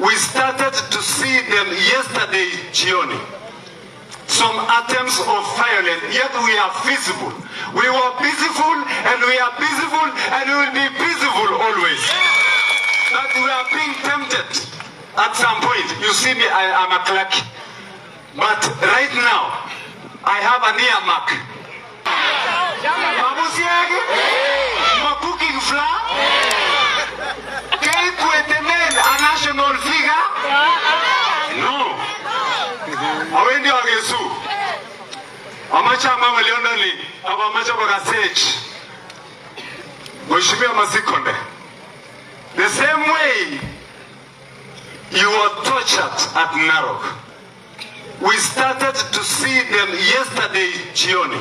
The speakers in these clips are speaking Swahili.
We started to see them yesterday, jioni. Some attempts of violence, yet we are peaceful. We were peaceful and we are peaceful and we will be peaceful always. But we are being tempted at some point. You see me, I'm a clerk. But right now, I have an earmark. Mabusiage, cooking flour, a national figure? No. Awendi wagesu. Amacha mama Leonoli, amacha bagasage. Mheshimiwa Masikonde. The same way you were tortured at Narok. We started to see them yesterday, jioni.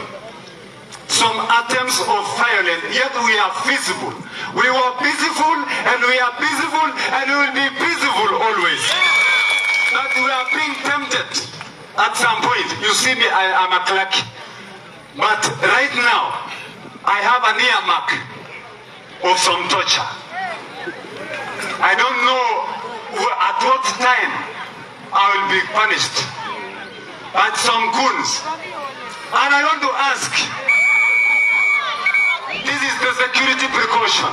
Some attempts of violence, yet we are peaceful. We were peaceful and we are peaceful and we will be peaceful always. But we are being tempted at some point. You see me, I'm a clerk. But right now, I have an earmark of some torture. I don't know at what time I will be punished. But some goons. And I want to ask, this is the security precaution.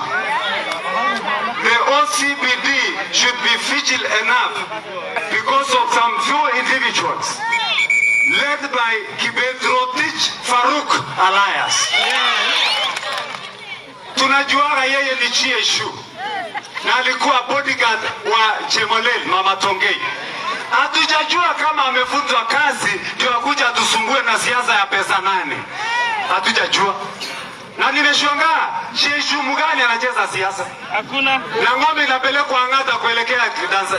The OCBD should be vigilant enough because of some few individuals led by Kibet Rotich Farouk Alias. Tunajuaga yeye ni Chieshu na alikuwa bodyguard wa Chemolel Mama Tongei. Hatujajua kama amefunzwa kazi ndio akuja tusumbue na siasa ya pesa nane. Hatujajua. Na nimeshangaa Chieshu mgani anacheza siasa? Hakuna. Na ng'ombe inapelekwa Ang'ata kuelekea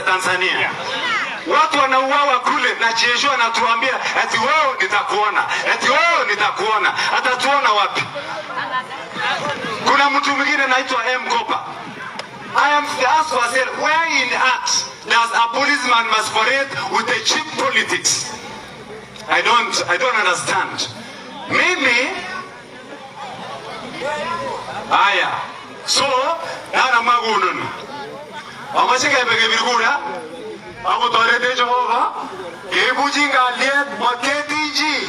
Tanzania. Watu wanauawa kule na Chieshu anatuambia eti wewe nitakuona. Eti wewe nitakuona. Atatuona wapi? Kuna mtu mwingine anaitwa M Kopa. I am asked myself, where in art does a policeman masquerade with the cheap politics? I don't understand. Maybe aya. So, nana magunun. Amashika ibege birgura. Amu torete Jehova. Ebujinga liet maketiji.